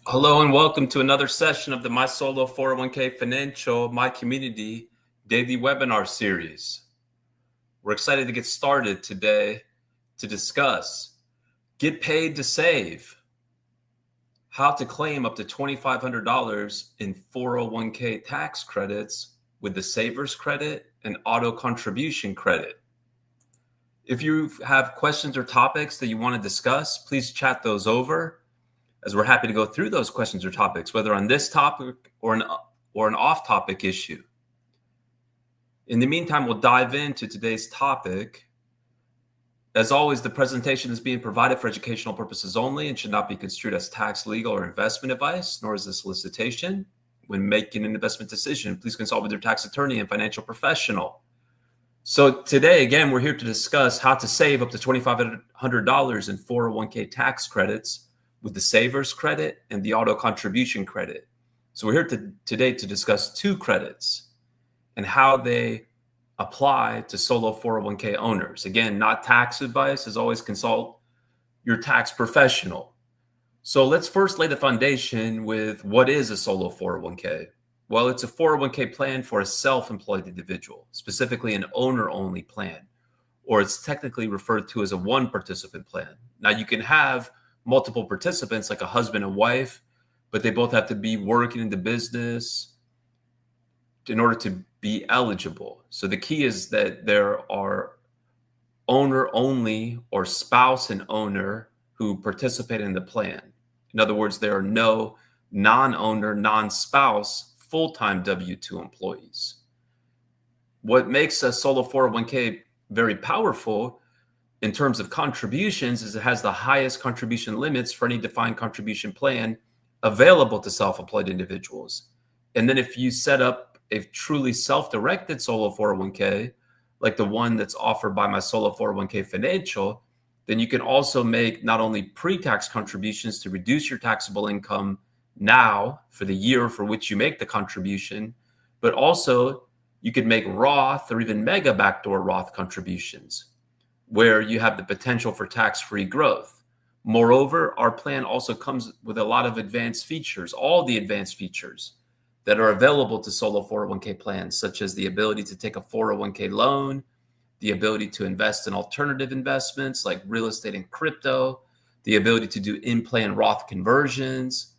Hello and welcome to another session of the My Solo 401k Financial My Community daily webinar series. We're excited to get started today to discuss get paid to save, how to claim up to $2,500 in 401k tax credits with the Savers Credit and Auto Contribution Credit. If you have questions or topics that you want to discuss, please chat those over, as we're happy to go through those questions or topics, whether on this topic or an off-topic issue. In the meantime, we'll dive into today's topic. As always, the presentation is being provided for educational purposes only and should not be construed as tax, legal, or investment advice, nor is a solicitation. When making an investment decision, please consult with your tax attorney and financial professional. So today, again, we're here to discuss how to save up to $2,500 in 401k tax credits with the Savers Credit and the Auto Contribution Credit. So we're here today to discuss two credits and how they apply to solo 401k owners. Again, not tax advice. As always, consult your tax professional. So let's first lay the foundation with what is a solo 401k. Well, it's a 401k plan for a self-employed individual, specifically an owner-only plan, or it's technically referred to as a one-participant plan. Now, you can have multiple participants like a husband and wife, but they both have to be working in the business in order to be eligible. So the key is that there are owner-only or spouse and owner who participate in the plan. In other words, there are no non-owner, non-spouse full-time W-2 employees. What makes a solo 401k very powerful in terms of contributions is it has the highest contribution limits for any defined contribution plan available to self-employed individuals. And then if you set up a truly self-directed solo 401k, like the one that's offered by My Solo 401k Financial, then you can also make not only pre-tax contributions to reduce your taxable income now for the year for which you make the contribution, but also you could make Roth or even mega backdoor Roth contributions where you have the potential for tax-free growth. Moreover, our plan also comes with a lot of advanced features, all the advanced features that are available to solo 401k plans, such as the ability to take a 401k loan, the ability to invest in alternative investments like real estate and crypto, the ability to do in-plan Roth conversions,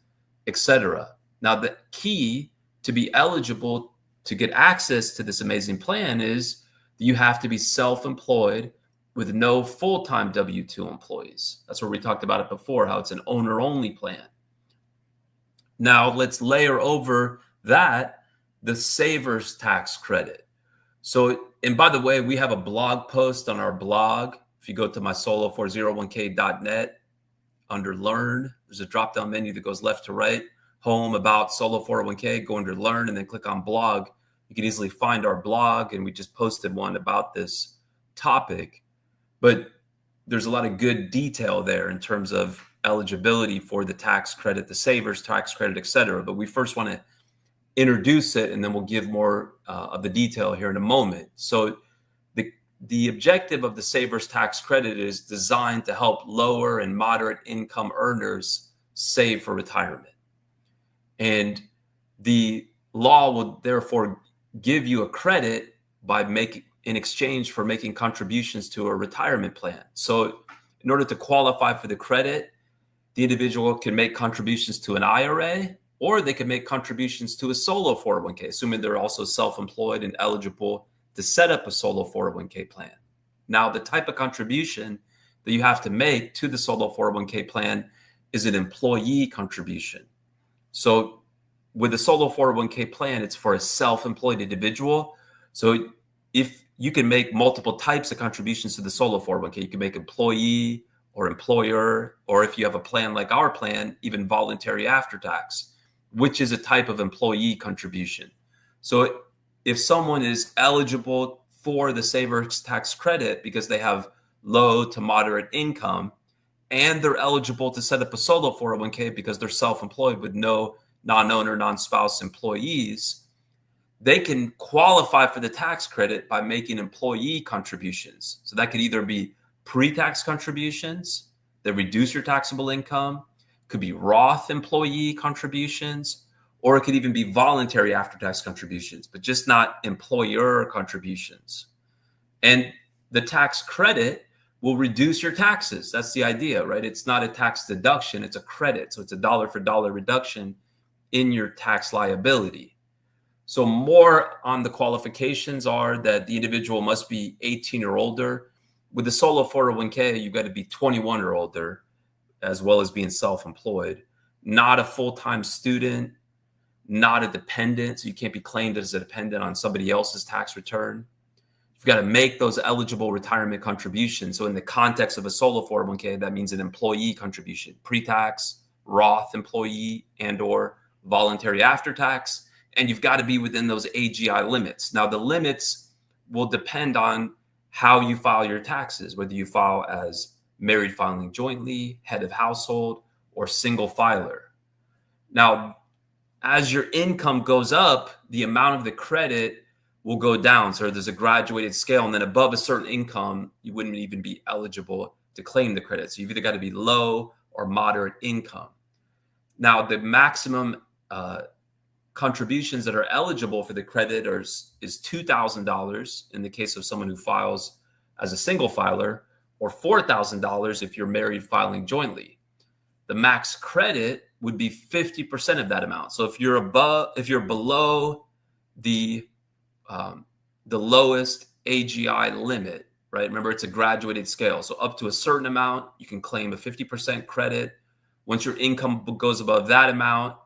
etc. Now, the key to be eligible to get access to this amazing plan is that you have to be self-employed with no full-time W-2 employees. That's where we talked about it before, how it's an owner-only plan. Now, let's layer over that the Savers tax credit. So, and by the way, we have a blog post on our blog. If you go to mysolo401k.net, under Learn, there's a drop-down menu that goes left to right, home, about, solo 401k, go under Learn, and then click on blog. You can easily find our blog, and we just posted one about this topic. But there's a lot of good detail there in terms of eligibility for the tax credit, the Savers tax credit, et cetera. But we first want to introduce it, and then we'll give more of the detail here in a moment. So the objective of the Savers tax credit is designed to help lower and moderate income earners save for retirement. And the law will therefore give you a credit by in exchange for making contributions to a retirement plan. So in order to qualify for the credit, the individual can make contributions to an IRA, or they can make contributions to a solo 401k, assuming they're also self-employed and eligible to set up a solo 401k plan. Now, the type of contribution that you have to make to the solo 401k plan is an employee contribution. So with a solo 401k plan, it's for a self-employed individual. So if you can make multiple types of contributions to the solo 401k, you can make employee or employer, or if you have a plan like our plan, even voluntary after tax, which is a type of employee contribution. So if someone is eligible for the Savers tax credit because they have low to moderate income, and they're eligible to set up a solo 401k because they're self-employed with no non-owner, non-spouse employees, they can qualify for the tax credit by making employee contributions. So that could either be pre-tax contributions that reduce your taxable income, could be Roth employee contributions, or it could even be voluntary after-tax contributions, but just not employer contributions. And the tax credit will reduce your taxes. That's the idea, right? It's not a tax deduction, it's a credit. So it's a dollar for dollar reduction in your tax liability. So more on the qualifications are that the individual must be 18 or older. With the solo 401k, you've got to be 21 or older, as well as being self-employed, not a full-time student, not a dependent. So you can't be claimed as a dependent on somebody else's tax return. You've got to make those eligible retirement contributions. So in the context of a solo 401k, that means an employee contribution, pre-tax, Roth employee, and or voluntary after-tax. And you've got to be within those AGI limits. Now, the limits will depend on how you file your taxes, whether you file as married filing jointly, head of household, or single filer. Now, as your income goes up, the amount of the credit will go down. So there's a graduated scale, and then above a certain income, you wouldn't even be eligible to claim the credit. So you've either got to be low or moderate income. Now, the maximum contributions that are eligible for the credit is $2,000 in the case of someone who files as a single filer, or $4,000 if you're married filing jointly. The max credit would be 50% of that amount. So if you're below the lowest AGI limit, right? Remember, it's a graduated scale. So up to a certain amount, you can claim a 50% credit. Once your income goes above that amount,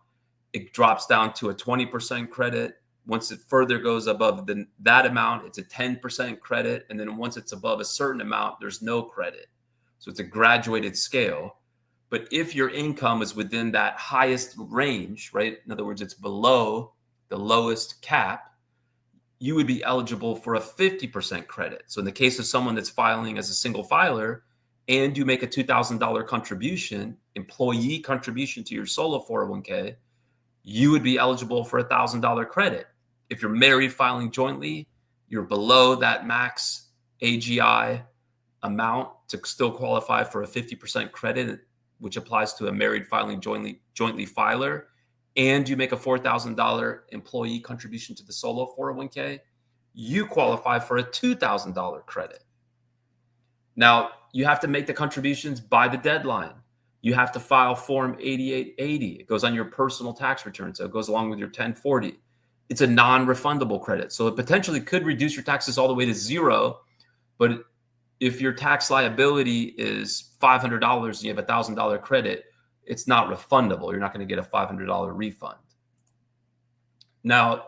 it drops down to a 20% credit. Once it further goes above that amount, it's a 10% credit. And then once it's above a certain amount, there's no credit. So it's a graduated scale. But if your income is within that highest range, right? In other words, it's below the lowest cap, you would be eligible for a 50% credit. So in the case of someone that's filing as a single filer and you make a $2,000 contribution, employee contribution to your solo 401k, you would be eligible for a $1,000 credit. If you're married filing jointly, you're below that max AGI amount to still qualify for a 50% credit, which applies to a married filing jointly filer, and you make a $4,000 employee contribution to the solo 401k, you qualify for a $2,000 credit. Now, you have to make the contributions by the deadline. You have to file Form 8880. It goes on your personal tax return, so it goes along with your 1040. It's a non-refundable credit, so it potentially could reduce your taxes all the way to zero, but if your tax liability is $500 and you have a $1,000 credit, it's not refundable. You're not going to get a $500 refund. Now,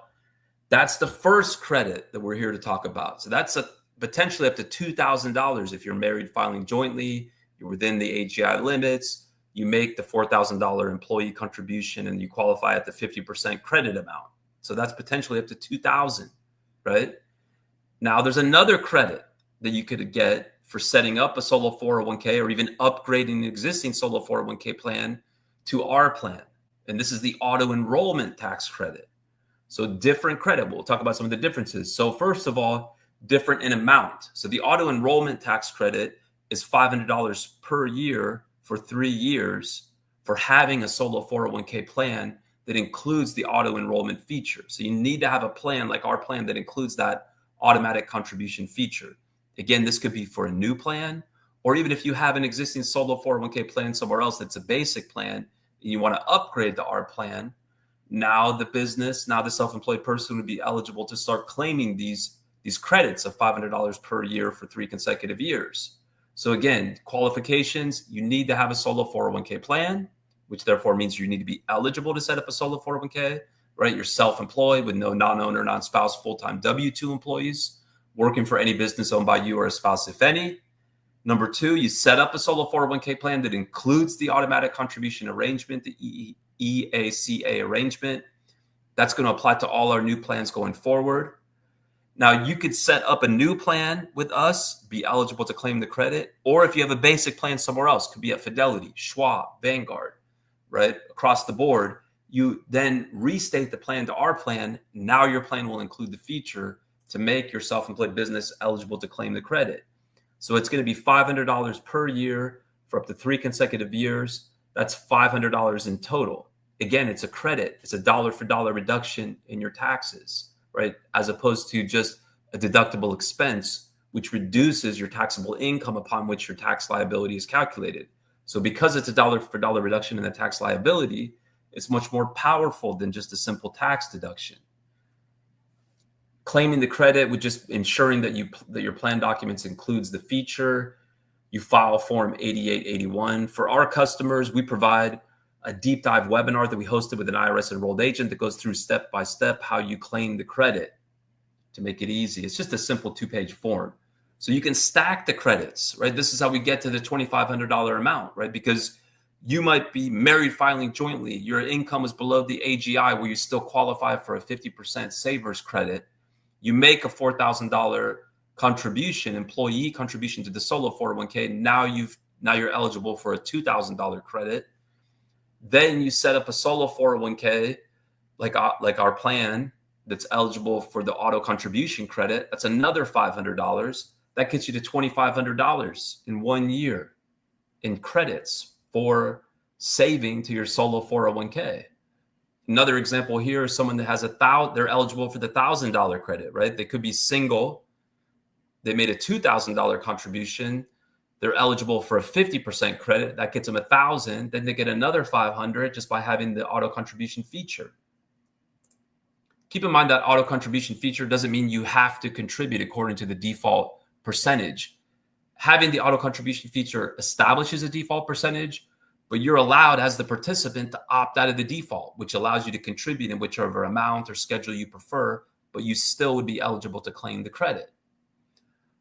that's the first credit that we're here to talk about. So that's potentially up to $2,000 if you're married filing jointly, you're within the AGI limits, you make the $4,000 employee contribution, and you qualify at the 50% credit amount. So that's potentially up to $2,000, right? Now, there's another credit that you could get for setting up a solo 401k or even upgrading an existing solo 401k plan to our plan. And this is the auto enrollment tax credit. So different credit. We'll talk about some of the differences. So first of all, different in amount. So the auto enrollment tax credit is $500 per year for 3 years for having a solo 401k plan that includes the auto enrollment feature. So you need to have a plan like our plan that includes that automatic contribution feature. Again, this could be for a new plan, or even if you have an existing solo 401k plan somewhere else that's a basic plan, and you want to upgrade to our plan, now the self-employed person would be eligible to start claiming these credits of $500 per year for 3 consecutive years. So again, qualifications, you need to have a solo 401k plan, which therefore means you need to be eligible to set up a solo 401k, right? You're self-employed with no non-owner, non-spouse, full-time W-2 employees, working for any business owned by you or a spouse, if any. Number 2, you set up a solo 401k plan that includes the automatic contribution arrangement, the EACA arrangement. That's going to apply to all our new plans going forward. Now, you could set up a new plan with us, be eligible to claim the credit, or if you have a basic plan somewhere else, could be at Fidelity, Schwab, Vanguard, right? Across the board, you then restate the plan to our plan. Now your plan will include the feature to make your self-employed business eligible to claim the credit. So it's going to be $500 per year for up to 3 consecutive years. That's $500 in total. Again, it's a credit. It's a dollar for dollar reduction in your taxes, right? As opposed to just a deductible expense, which reduces your taxable income upon which your tax liability is calculated. So because it's a dollar for dollar reduction in the tax liability, it's much more powerful than just a simple tax deduction. Claiming the credit with just ensuring that your plan documents includes the feature. You file Form 8881. For our customers, we provide a deep dive webinar that we hosted with an IRS enrolled agent that goes through step by step how you claim the credit to make it easy. It's just a simple 2-page form. So you can stack the credits, right? This is how we get to the $2,500 amount, right? Because you might be married filing jointly. Your income is below the AGI where you still qualify for a 50% savers credit. You make a $4,000 contribution, employee contribution to the solo 401k. Now you're eligible for a $2,000 credit. Then you set up a solo 401k like our plan that's eligible for the auto contribution credit. That's another $500. That gets you to $2,500 in 1 year in credits for saving to your solo 401k. Another example here is someone that has they're eligible for the $1,000 credit, right? They could be single. They made a $2,000 contribution. They're eligible for a 50% credit. That gets them $1,000. Then they get another $500 just by having the auto contribution feature. Keep in mind that auto contribution feature doesn't mean you have to contribute according to the default percentage. Having the auto contribution feature establishes a default percentage, but you're allowed as the participant to opt out of the default, which allows you to contribute in whichever amount or schedule you prefer, but you still would be eligible to claim the credit.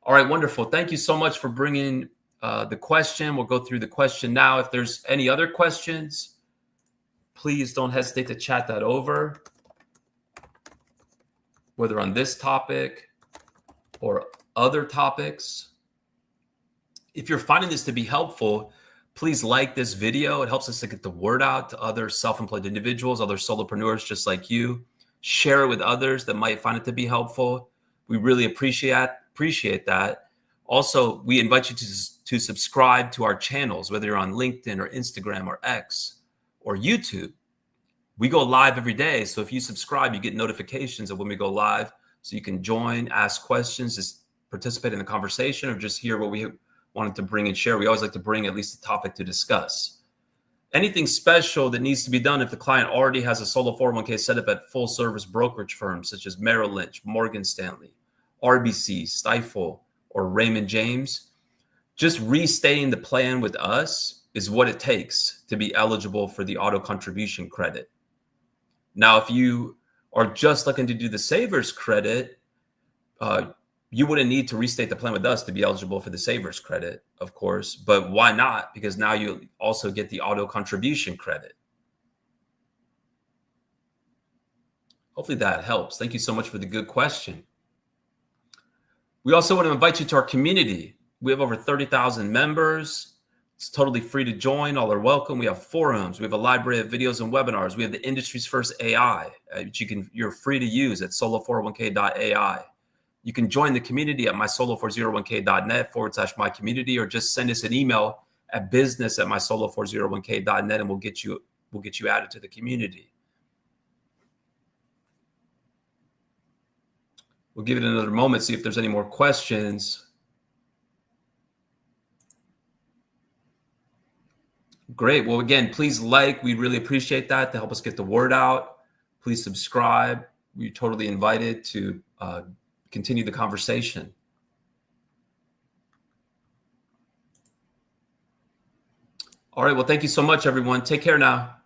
All right, wonderful. Thank you so much for bringing the question. We'll go through the question now. If there's any other questions, please don't hesitate to chat that over, whether on this topic or other topics. If you're finding this to be helpful, please like this video. It helps us to get the word out to other self-employed individuals, other solopreneurs just like you. Share it with others that might find it to be helpful. We really appreciate that. Also, we invite you to subscribe to our channels, whether you're on LinkedIn or Instagram or X or YouTube. We go live every day. So if you subscribe, you get notifications of when we go live. So you can join, ask questions, just participate in the conversation, or just hear what we wanted to bring and share. We always like to bring at least a topic to discuss. Anything special that needs to be done if the client already has a solo 401k set up at full service brokerage firms such as Merrill Lynch, Morgan Stanley, RBC, Stifel, or Raymond James, just restating the plan with us is what it takes to be eligible for the auto contribution credit. Now, if you are just looking to do the savers credit, you wouldn't need to restate the plan with us to be eligible for the savers credit, of course, but why not? Because now you also get the auto contribution credit. Hopefully that helps. Thank you so much for the good question. We also want to invite you to our community. We have over 30,000 members. It's totally free to join. All are welcome. We have forums. We have a library of videos and webinars. We have the industry's first AI, which you're free to use at solo401k.ai. You can join the community at mysolo401k.net/my community, or just send us an email at business@mysolo401k.net, and we'll get you added to the community. We'll give it another moment, see if there's any more questions. Great. Well, again, please we really appreciate that to help us get the word out. Please subscribe. You're totally invited to continue the conversation. All right. Well, thank you so much, everyone. Take care now.